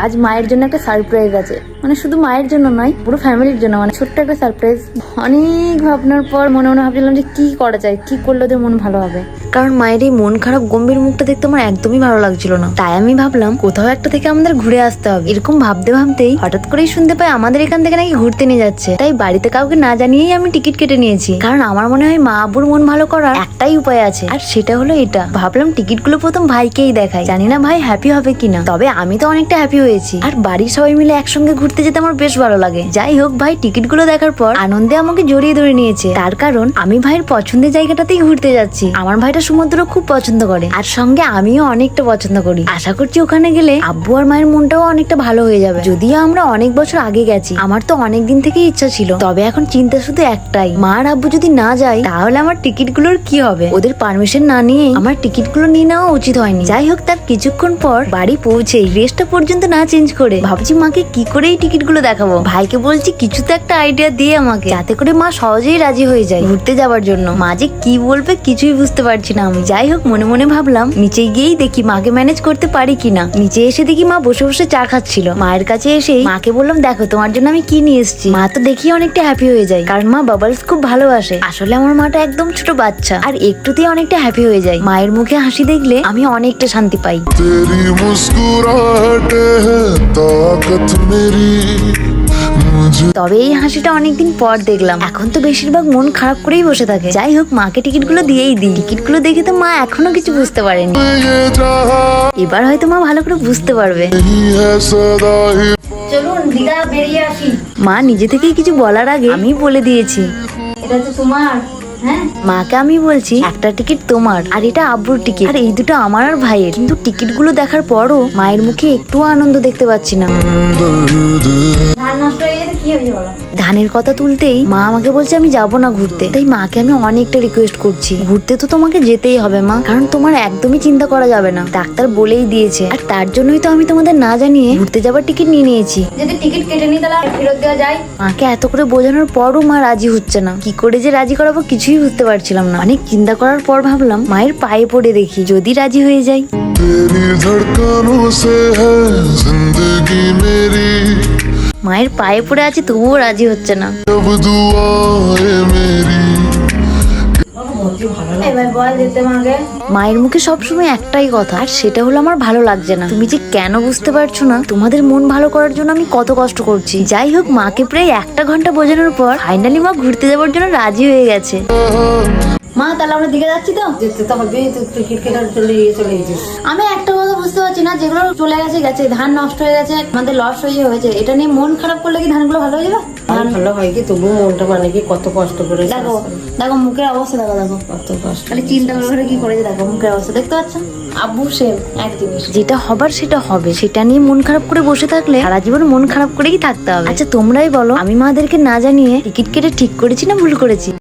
আজ মায়ের জন্য একটা সারপ্রাইজ আছে, মানে শুধু মায়ের জন্য নয়, পুরো ফ্যামিলির জন্য, মানে ছোট্ট একটা সারপ্রাইজ। অনেক ভাবনার পর মনে মনে ভাবছিলাম যে কি করা যায়, কি করলে ওদের মন ভালো হবে। কারণ মায়ের এই মন খারাপ গম্ভীর মুখটা দেখতে আমার একদমই ভালো লাগছিল না। তাই আমি ভাবলাম কোথাও একটা থেকে আমাদের ঘুরে আসতে হবে। এরকম ভাবতে ভাবতেই হঠাৎ করেই শুনতে পাই আমাদের এখান থেকে নাকি ঘুরতে নিয়ে যাচ্ছে। তাই বাড়িতে কাউকে না জানিয়েই আমি টিকিট কেটে নিয়েছি। কারণ আমার মনে হয় মা আব্বুর মন ভালো করার একটাই উপায় আছে, আর সেটা হলো এটা। ভাবলাম টিকিটগুলো প্রথম ভাইকেই দেখাই, জানি না ভাই হ্যাপি হবে কিনা, তবে আমি তো অনেকটা হ্যাপি হয়েছি। আর বাড়ির সবাই মিলে একসঙ্গে ঘুরতে যেতে আমার বেশ ভালো লাগে। যাই হোক, ভাই টিকিটগুলো দেখার পর আনন্দে আমাকে জড়িয়ে ধরে নিয়েছে, তার কারণ আমি ভাইয়ের পছন্দের জায়গাটাতেই ঘুরতে যাচ্ছি। আমার ভাইটা সমুদ্র খুব পছন্দ করে, আর সঙ্গে আমিও অনেকটা পছন্দ করি। আশা করছি ওখানে গেলে আব্বু আর মায়ের মনটাও অনেকটা ভালো হয়ে যাবে। যদিও আমরা অনেক বছর আগে গেছি, আমার তো অনেক দিন থেকেই ইচ্ছা ছিল, তবে এখন চিন্তা শুধু একটাই, মা আর আব্বু যদি না যায় তাহলে আমার টিকিটগুলোর কি হবে। ওদের পারমিশন না নিয়ে আমার টিকিটগুলো নিয়ে নেওয়া উচিত হয়নি। যাই হোক, তার কিছুক্ষণ পর বাড়ি পৌঁছেই ড্রেসটা পর্যন্ত না চেঞ্জ করে ভাবছি মাকে কি করে এই টিকিটগুলো দেখাবো। ভাইকে বলছি কিছু তো একটা আইডিয়া দিয়ে আমাকে, যাতে করে মা সহজেই রাজি হয়ে যায় ঘুরতে যাওয়ার জন্য। মা যে কি বলবে কিছুই বুঝতে পারছি না আমি। যাই হোক, মনে মনে ভাবলাম নিচে গিয়েই দেখি মাকে ম্যানেজ করতে পারি কিনা। নিচে এসে দেখি মা বসে বসে চা খাচ্ছিল। মায়ের কাছে এসেই মাকে বললাম, দেখো তোমার জন্য আমি কি নিয়ে এসেছি। মা তো দেখি অনেকটা হ্যাপি হয়ে যায়, কারণ মা বাবলস খুব ভালোবাসে। আসলে আমার মাটা একদম ছোট বাচ্চা, আর একটুতেই অনেকটা হ্যাপি হয়ে যায়। মায়ের মুখে হাসি দেখলে আমি অনেকটা শান্তি পাই। তবে এই হাসিটা অনেকদিন পর দেখলাম। এখন তো বেশিরভাগ মন খারাপ করেই বসে থাকে। যাই হোক, মাকে টিকিটগুলো দিয়েই দিই। টিকিটগুলো দেখে তো মা এখনো কিছু বুঝতে পারেনি, এবার হয়তো মা ভালো করে বুঝতে পারবে। চলুন দিদা বেরিয়ে আসি। মা নিজে থেকেই কিছু বলার আগে আমি বলে দিয়েছি, এটা তো তোমার। হ্যাঁ, মাকে আমি বলছি একটা টিকিট তোমার আর এটা আব্বুর টিকিট, আর এই দুটো আমার আর ভাইয়ের। কিন্তু টিকিটগুলো দেখার পরও মায়ের মুখে একটু আনন্দ দেখতে পাচ্ছি না। ধানের কথা তুলতেই মা আমাকে বলছে আমি যাব না ঘুরতে। তাই মাকে আমি অনেকটা রিকোয়েস্ট করছি, ঘুরতে তো তোমাকে যেতেই হবে মা, কারণ তোমার একদমই চিন্তা করা যাবে না, ডাক্তার বলেই দিয়েছে। আর তার জন্যই তো আমি তোমাদের না জানিয়ে ঘুরতে যাবার টিকিট নিয়ে নিয়েছি। যদি টিকিট কেটে নি তাহলে ফেরত দেওয়া যায়। মাকে এত করে বোঝানোর পরও মা রাজি হচ্ছে না। কি করে যে রাজি করাবো কিছুই বুঝতে পারছিলাম না। অনেক চিন্তা করার পর ভাবলাম মায়ের পায়ে পড়ে দেখি, যদি রাজি হয়ে যায়। মায়ের পায়ে পড়ে আছে, তবুও রাজি হচ্ছে না। মায়ের মুখে সবসময় একটাই কথা, আর সেটা হলো আমার ভালো লাগছে না। তুমি যে কেন বুঝতে পারছো না, তোমাদের মন ভালো করার জন্য আমি কত কষ্ট করছি। যাই হোক, মাকে প্রায় 1 ঘন্টা বোঝানোর পর ফাইনালি মা ঘুরতে যাওয়ার জন্য রাজি হয়ে গেছে। মা, তাহলে আমরা দিকে যাচ্ছি তো? যেতে তো হবে, টিকিট কেটে চলে গেছিস। আমি একটা কথা বুঝতে পারছি না, যেগুলো চলে গেছে, ধান নষ্ট হয়ে গেছে, আমাদের লস হয়েছে, এটা নিয়ে মন খারাপ করলে কি ধানগুলো ভালো হয়ে যাবে? ধান ভালো হয় কি, তবুও মনটা মানে কি কত কষ্ট করে। দেখো মুখের অবস্থা, দেখো কত কষ্ট। খালি চিন্তা করে কি করেছে, দেখো মুখের অবস্থা দেখতে পাচ্ছ। আব্বু সেম এক জিনিস, যেটা হবার সেটা হবে, সেটা নিয়ে মন খারাপ করে বসে থাকলে সারা জীবন মন খারাপ করেই থাকতে হবে। আচ্ছা তোমরাই বলো, আমি মাদেরকে না জানিয়ে টিকিট কেটে ঠিক করেছি না ভুল করেছি?